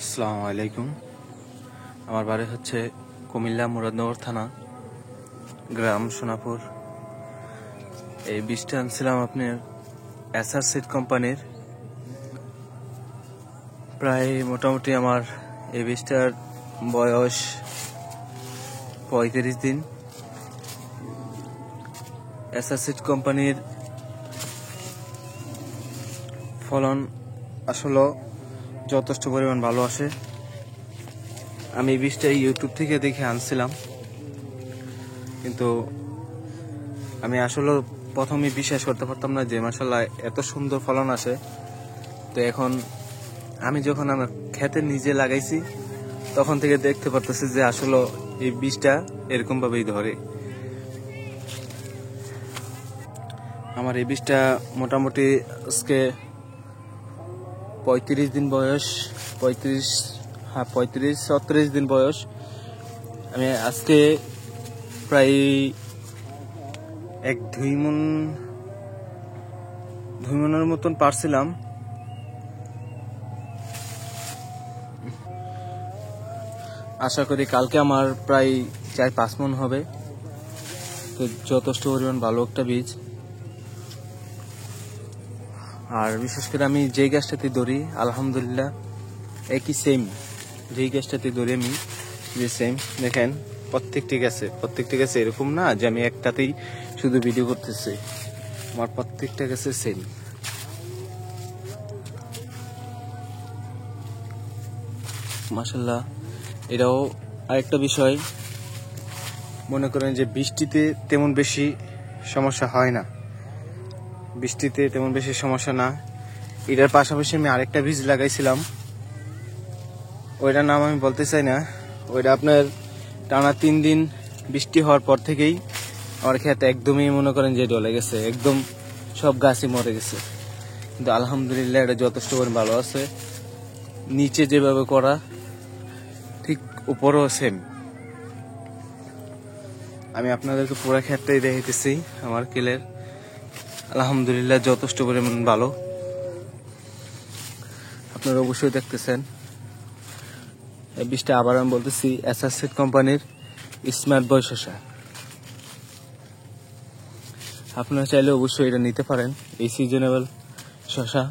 আসসালামু আলাইকুম। আমার বাড়ি হচ্ছে কুমিল্লা মুরাদনগর থানা, গ্রাম সোনাপুর। এই বীজটা আনছিলাম আপনার এসআর সিড কোম্পানির। প্রায় মোটামুটি আমার এই বীজটার বয়স 35 দিন। এসআর সিড কোম্পানির ফলন আসলে যথেষ্ট পরিমাণ ভালো আসে। আমি এই বীজটা ইউটিউব থেকে দেখে আনছিলাম, কিন্তু আমি আসলে প্রথমে বিশ্বাস করতে পারতাম না যে মাশাআল্লাহ এত সুন্দর ফলন আসে। তো এখন আমি যখন আমার ক্ষেতে নিজে লাগাইছি তখন থেকে দেখতে পারতেছি যে আসলে এই বীজটা এরকম ভাবেই ধরে। আমার এই বীজটা মোটামুটি আজকে 35 দিন বয়স, 35-36 দিন বয়স। আমি আজকে প্রায় দুই মনের মতন পারছিলাম। আশা করি কালকে আমার প্রায় 4-5 মন হবে। তো যথেষ্ট পরিমাণ ভালো একটা বীজ। আর বিশেষ করে আমি যেই গাছটাতে ধরি আলহামদুলিল্লাহ একই সেম, যেই গাছটাতে ধরি আমি যে সেম। দেখেন প্রত্যেকটি গাছে এরকম না যে আমি একটাতেই শুধু ভিডিও করতেছি, আমার প্রত্যেকটা গাছে সেম। মাশাআল্লাহ। এটাও আরেকটা বিষয়, মনে করেন যে বৃষ্টিতে তেমন বেশি সমস্যা হয় না, বৃষ্টিতে তেমন বেশি সমস্যা না। এটার পাশাপাশি আমি আরেকটা বীজ লাগাইছিলাম, ওইটার নাম আমি বলতে চাই না। ওইটা আপনার টানা 3 দিন বৃষ্টি হওয়ার পর থেকেই আমার ক্ষেত একদমই মনে করেন যে ডলে গেছে, একদম সব গাছই মরে গেছে। কিন্তু আলহামদুলিল্লাহ এটা যথেষ্ট পরিমাণ ভালো আছে। নিচে যেভাবে করা ঠিক উপরেও সেম। আমি আপনাদেরকে পুরো ক্ষেতটাই দেখাইতেছি আমার কিলের। আলহামদুলিল্লাহ যথেষ্ট পরিমাণ ভালো, আপনারা অবশ্যই দেখতেছেন। এই বীজটা আবার আমি বলতেছি এসআর সিড কোম্পানির স্মার্ট বয় শসা। আপনারা চাইলে অবশ্যই এটা নিতে পারেন। এই সিজনেবল শসা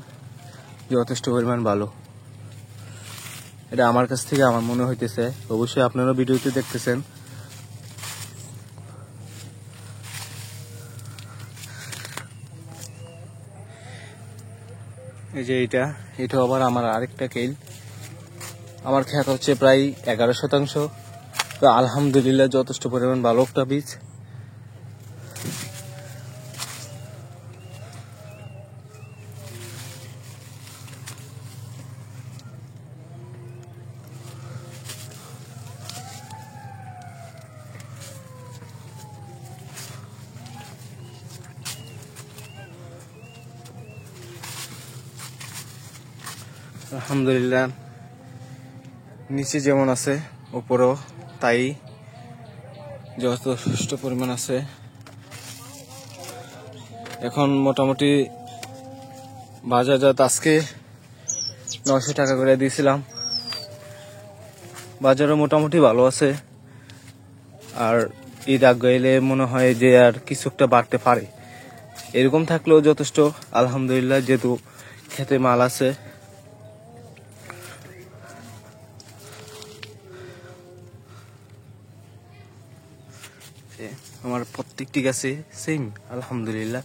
যথেষ্ট পরিমাণ ভালো। এটা আমার কাছ থেকে আমার মনে হইতেছে, অবশ্যই আপনারা ভিডিওতে দেখতেছেন। এই যে এটা আবার আমার আরেকটা কেল। আমার ক্ষেত হচ্ছে প্রায় 11 শতাংশ। তো আলহামদুলিল্লাহ যথেষ্ট পরিমাণ ভালো একটা বীজ। আলহামদুলিল্লাহ নিচে যেমন আছে উপরেও তাই যথেষ্ট পরিমাণ আছে। এখন মোটামুটি বাজারজাত আজকে 900 টাকা করে দিয়েছিলাম। বাজারও মোটামুটি ভালো আছে। আর ঈদ আগাইলে মনে হয় যে আর কিছু একটা বাড়তে পারে, এরকম থাকলেও যথেষ্ট আলহামদুলিল্লাহ, যেহেতু খেতে মাল আছে। আমার প্রত্যেকটি গাছে সেম আলহামদুলিল্লাহ।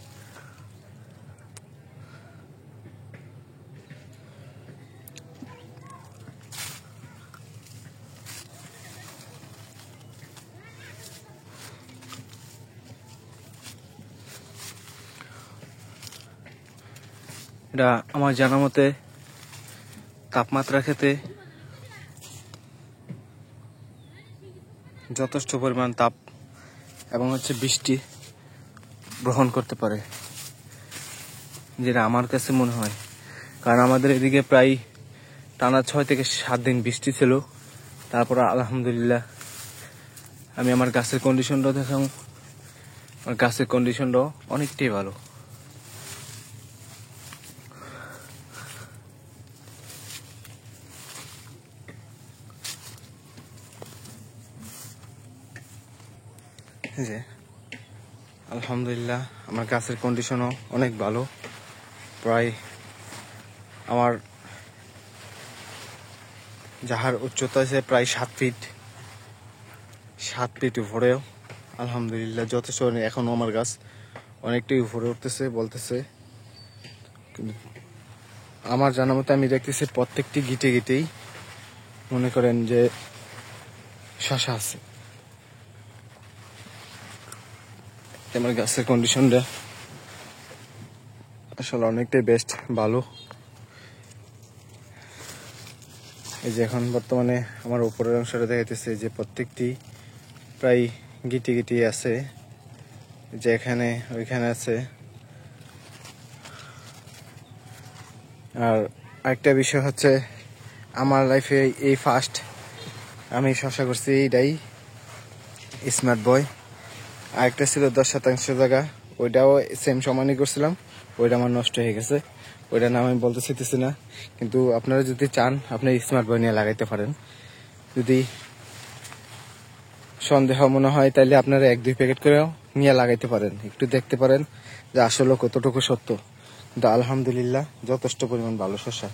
এটা আমার জানা মতে তাপমাত্রা খেতে যথেষ্ট পরিমাণ তাপ এবং বৃষ্টি গ্রহণ করতে পারে, যেটা আমার কাছে মনে হয়। কারণ আমাদের এদিকে প্রায় টানা 6 থেকে 7 দিন বৃষ্টি ছিল। তারপর আলহামদুলিল্লাহ আমি আমার গাছের কন্ডিশনটাও দেখাম। আমার গাছের কন্ডিশনটাও অনেকটাই ভালো। যে আলহামদুলিল্লাহ আমার গাছের কন্ডিশনও অনেক ভালো। প্রায় আমার যাহার উচ্চতা আছে প্রায় 7 ফিট উপরেও। আলহামদুলিল্লাহ যথেষ্ট। এখনো আমার গাছ অনেকটাই উপরে উঠতেছে বলতেছে, কিন্তু আমার জানা মতো আমি দেখতেছি প্রত্যেকটি গিটেই মনে করেন যে শশা আছে। আমার গাছের কন্ডিশনটা আসলে অনেকটাই বেস্ট, ভালো। এই যে এখন বর্তমানে আমার উপরের অংশটা দেখাইতেছে যে প্রত্যেকটি প্রায় গিটি আছে, যে এখানে ওইখানে আছে। আর আরেকটা বিষয় হচ্ছে আমার লাইফে এই ফার্স্ট আমি শশা করছি, এইটাই স্মার্ট বয়। আরেকটা ছিল 10% জায়গা, ওইটাও সেম সমানই করছিলাম, ওইটা আমার নষ্ট হয়ে গেছে। ওইটার নাম আমি বলতে চাইতেছি না, কিন্তু আপনারা যদি চান আপনি স্মার্ট বয় নিয়ে লাগাইতে পারেন। যদি সন্দেহ মনে হয় তাহলে আপনারা 1-2 প্যাকেট করেও নিয়ে লাগাইতে পারেন, একটু দেখতে পারেন যে আসলে কতটুকু সত্য। কিন্তু আলহামদুলিল্লাহ যথেষ্ট পরিমাণ ভালো শসা।